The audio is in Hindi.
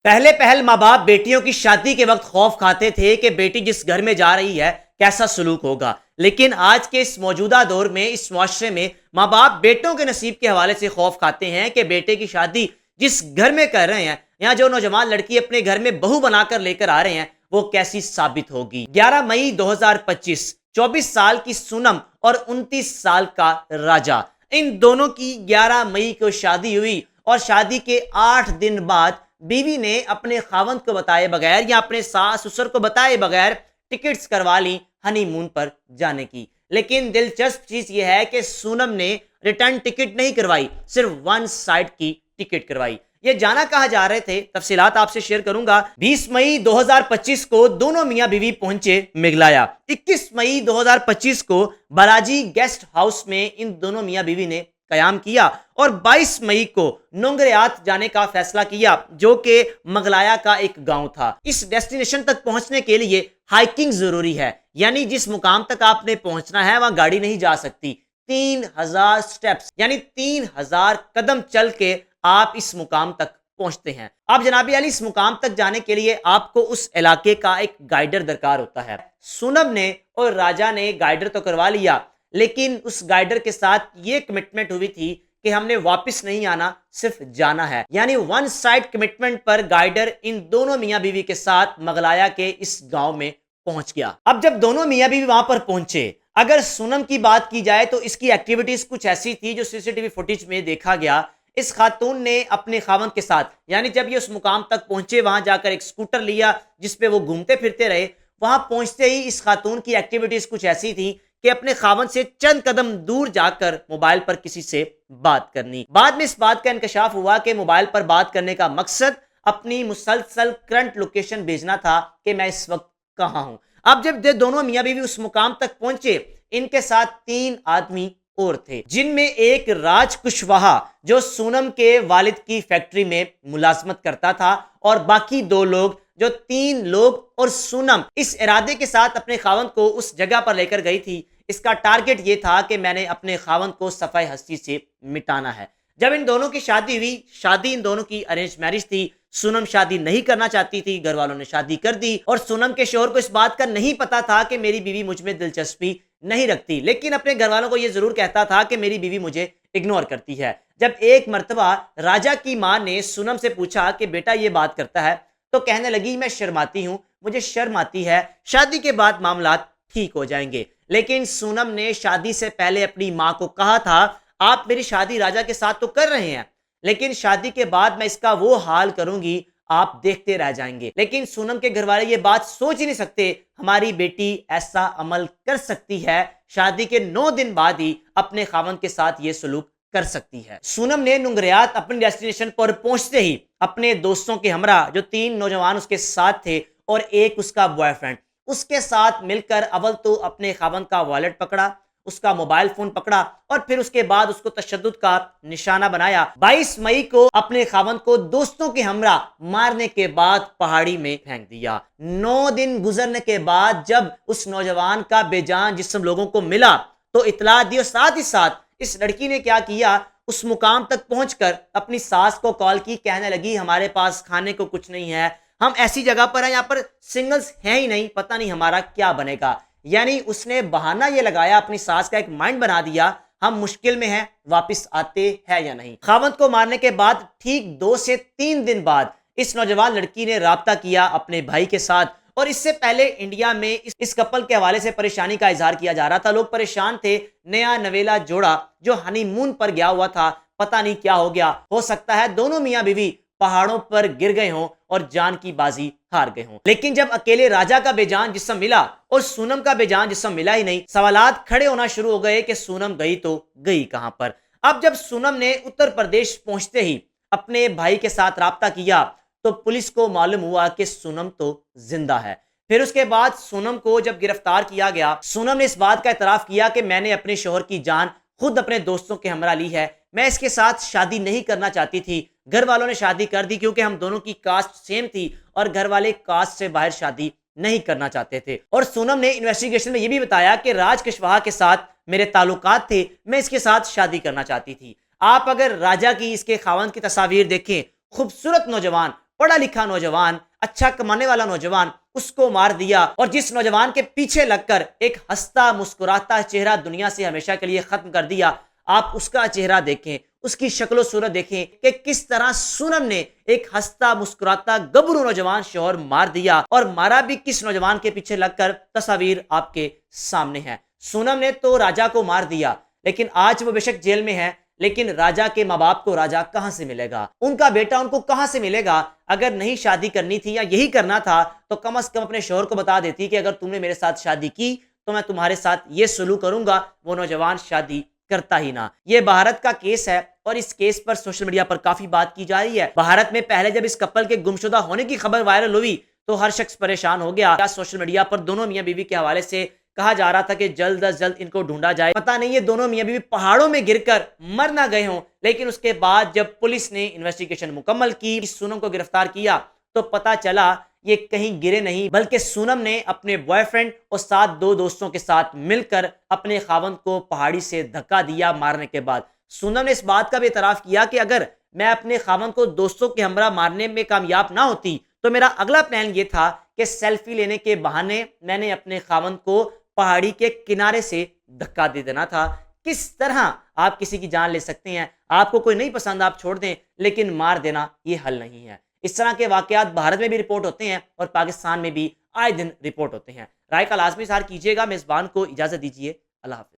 पहले पहल माँ बाप बेटियों की शादी के वक्त खौफ खाते थे कि बेटी जिस घर में जा रही है कैसा सलूक होगा। लेकिन आज के इस मौजूदा दौर में, इस मुआशरे में माँ बाप बेटों के नसीब के हवाले से खौफ खाते हैं कि बेटे की शादी जिस घर में कर रहे हैं, यहाँ जो नौजवान लड़की अपने घर में बहू बनाकर लेकर आ रहे हैं, वो कैसी साबित होगी। 11 मई 2025, 24 साल की सूनम और 29 साल का राजा, इन दोनों की 11 मई को शादी हुई और शादी के 8 दिन बाद बीवी ने अपने खावंद को बताए बगैर या अपने सास ससुर को बताए बगैर टिकट्स करवा ली हनीमून पर जाने की। लेकिन दिलचस्प चीज यह है कि सूनम ने रिटर्न टिकट नहीं करवाई, सिर्फ वन साइड की टिकट करवाई। ये जाना कहाँ जा रहे थे, तफसीलात आपसे शेयर करूंगा। 20 मई 2025 को दोनों मियां बीवी पहुंचे मेघलाया। 21 मई 2025 को बालाजी गेस्ट हाउस में इन दोनों मियां बीवी ने कयाम किया और 22 मई को नोंगरेयात जाने का फैसला किया, जो कि मगलाया का एक गांव था। इस डेस्टिनेशन तक पहुंचने के लिए हाइकिंग जरूरी है, यानी जिस मुकाम तक आपने पहुंचना है वहां गाड़ी नहीं जा सकती। 3000 स्टेप्स यानी 3000 कदम चल के आप इस मुकाम तक पहुंचते हैं। अब जनाबी अली, इस मुकाम तक जाने के लिए आपको उस इलाके का एक गाइडर दरकार होता है। सूनम ने और राजा ने गाइडर तो करवा लिया, लेकिन उस गाइडर के साथ ये कमिटमेंट हुई थी कि हमने वापस नहीं आना, सिर्फ जाना है। यानी वन साइड कमिटमेंट पर गाइडर इन दोनों मियां बीवी के साथ मगलाया के इस गांव में पहुंच गया। अब जब दोनों मियां बीवी वहां पर पहुंचे, अगर सूनम की बात की जाए तो इसकी एक्टिविटीज कुछ ऐसी थी जो सीसीटीवी फुटेज में देखा गया। इस खातून ने अपने खावंद के साथ, यानी जब ये उस मुकाम तक पहुंचे, वहां जाकर एक स्कूटर लिया जिसपे वो घूमते फिरते रहे। वहां पहुंचते ही इस खातून की एक्टिविटीज कुछ ऐसी थी कि अपने खावंद से चंद कदम दूर जाकर मोबाइल पर किसी से बात करनी। बाद में इस बात का इंकशाफ हुआ कि मोबाइल पर बात करने का मकसद अपनी मुसलसल करंट लोकेशन भेजना था कि मैं इस वक्त कहां हूं। अब जब दोनों मियां बीवी उस मुकाम तक पहुंचे, इनके साथ 3 आदमी और थे, जिनमें एक राज कुशवाहा जो सूनम के वालिद की फैक्ट्री में मुलाजमत करता था, और बाकी 2 लोग जो 3 लोग और सूनम इस इरादे के साथ अपने खावंद को उस जगह पर लेकर गई थी। इसका टारगेट ये था कि मैंने अपने खावंद को सफाई हस्ती से मिटाना है। जब इन दोनों की शादी हुई, शादी इन दोनों की अरेंज मैरिज थी। सूनम शादी नहीं करना चाहती थी, घर वालों ने शादी कर दी और सूनम के शोहर को इस बात का नहीं पता था कि मेरी बीवी मुझ में दिलचस्पी नहीं रखती, लेकिन अपने घर वालों को यह जरूर कहता था कि मेरी बीवी मुझे इग्नोर करती है। जब एक मर्तबा राजा की मां ने सूनम से पूछा कि बेटा ये बात करता है, तो कहने लगी मैं शर्माती हूं, मुझे शर्म आती है, शादी के बाद मामलात ठीक हो जाएंगे। लेकिन सूनम ने शादी से पहले अपनी मां को कहा था, आप मेरी शादी राजा के साथ तो कर रहे हैं, लेकिन शादी के बाद मैं इसका वो हाल करूंगी, आप देखते रह जाएंगे। लेकिन सूनम के घर वाले ये बात सोच ही नहीं सकते, हमारी बेटी ऐसा अमल कर सकती है, शादी के 9 दिन बाद ही अपने खावंद के साथ ये सलूक कर सकती है। सूनम ने नुंगरियात अपनी डेस्टिनेशन पर पहुंचते ही अपने दोस्तों के हमरा, जो 3 नौजवान उसके साथ थे और एक उसका बॉयफ्रेंड, उसके साथ मिलकर अव्वल तो अपने खावंद का वॉलेट पकड़ा, उसका मोबाइल फोन पकड़ा और फिर उसके बाद उसको तशद्दुद का निशाना बनाया। 22 मई को अपने खावंद को दोस्तों के हमरा मारने के बाद पहाड़ी में फेंक दिया। 9 दिन गुजरने के बाद जब उस नौजवान का बेजान जिस्म लोगों को मिला तो इतला दी, और साथ ही साथ इस लड़की ने क्या किया, उस मुकाम तक पहुंचकर अपनी सास को कॉल की, कहने लगी हमारे पास खाने को कुछ नहीं है, हम ऐसी जगह पर हैं, यहाँ पर सिंगल्स हैं ही नहीं, पता नहीं हमारा क्या बनेगा। यानी उसने बहाना ये लगाया, अपनी सास का एक माइंड बना दिया, हम मुश्किल में हैं, वापस आते हैं या नहीं। खावंद को मारने के बाद ठीक 2 से 3 दिन बाद इस नौजवान लड़की ने राब्ता किया अपने भाई के साथ, और इससे पहले इंडिया में इस कपल के हवाले से परेशानी का इजहार किया जा रहा था। लोग परेशान थे, नया नवेला जोड़ा जो हनीमून पर गया हुआ था, पता नहीं क्या हो गया, हो सकता है दोनों मियां बीवी पहाड़ों पर गिर गए हों और जान की बाजी हार गए हों। लेकिन जब अकेले राजा का बेजान जिस्म मिला और सूनम का बेजान जिस्म मिला ही नहीं, सवालात खड़े होना शुरू हो गए कि सूनम गई तो गई कहां पर। अब जब सूनम ने उत्तर प्रदेश पहुंचते ही अपने भाई के साथ राब्ता किया तो पुलिस को मालूम हुआ कि सूनम तो जिंदा है। फिर उसके बाद सूनम को जब गिरफ्तार किया गया, सूनम ने इस बात का एतराफ किया कि मैंने अपने शोहर की जान खुद अपने दोस्तों के हमरा ली है, मैं इसके साथ शादी नहीं करना चाहती थी, घर वालों ने शादी कर दी क्योंकि हम दोनों की कास्ट सेम थी और घर वाले कास्ट से बाहर शादी नहीं करना चाहते थे। और सूनम ने इन्वेस्टिगेशन में यह भी बताया कि राज कुशवाहा के साथ मेरे ताल्लुकात थे, मैं इसके साथ शादी करना चाहती थी। आप अगर राजा की, इसके खावंद की तस्वीर देखें, खूबसूरत नौजवान, पढ़ा लिखा नौजवान, अच्छा कमाने वाला नौजवान, उसको मार दिया। और जिस नौजवान के पीछे लगकर एक हंसता मुस्कुराता चेहरा दुनिया से हमेशा के लिए खत्म कर दिया, आप उसका चेहरा देखें, उसकी शक्लो सूरत देखें कि किस तरह सूनम ने एक हंसता मुस्कुराता गबरू नौजवान शोहर मार दिया। और मारा भी किस नौजवान के पीछे लगकर, तस्वीर आपके सामने है। सूनम ने तो राजा को मार दिया, लेकिन आज वो बेशक जेल में है, लेकिन राजा के माँ बाप को राजा कहां से मिलेगा, उनका बेटा उनको कहां से मिलेगा। अगर नहीं शादी करनी थी या यही करना था तो कम से कम अपने शोहर को बता देती कि अगर तुमने मेरे साथ शादी की तो मैं तुम्हारे साथ ये सलूक करूंगा। वो नौजवान शादी करता ही ना। ये भारत का केस है और इस केस पर सोशल मीडिया पर काफी बात की जा रही है। भारत में पहले जब इस कपल के गुमशुदा होने की खबर वायरल हुई तो हर शख्स परेशान हो गया। सोशल मीडिया पर दोनों मियां बीवी के हवाले से कहा जा रहा था कि जल्द अज जल्द इनको ढूंढा जाए। पता नहीं ये दोनों मियां बीवी पहाड़ों में गिरकर मर ना गए हों, लेकिन उसके बाद जब पुलिस ने इन्वेस्टिगेशन मुकम्मल की, सूनम को गिरफ्तार किया, तो पता चला ये कहीं गिरे नहीं, बल्कि सूनम ने अपने बॉयफ्रेंड और साथ दो दोस्तों के साथ मिलकर अपने खावंद को पहाड़ी से धक्का दिया मारने के बाद। सूनम ने इस बात का भी एतराफ किया कि अगर मैं अपने खावंद को दोस्तों के हमरा मारने में कामयाब ना होती तो मेरा अगला प्लान ये था कि सेल्फी लेने के बहाने मैंने अपने खावंद को पहाड़ी के किनारे से धक्का दे देना था। किस तरह आप किसी की जान ले सकते हैं? आपको कोई नहीं पसंद आप छोड़ दें, लेकिन मार देना ये हल नहीं है। इस तरह के वाकयात भारत में भी रिपोर्ट होते हैं और पाकिस्तान में भी आए दिन रिपोर्ट होते हैं। राय का लाजमी इज़हार कीजिएगा। मेज़बान को इजाज़त दीजिए। अल्लाह हाफ़िज़।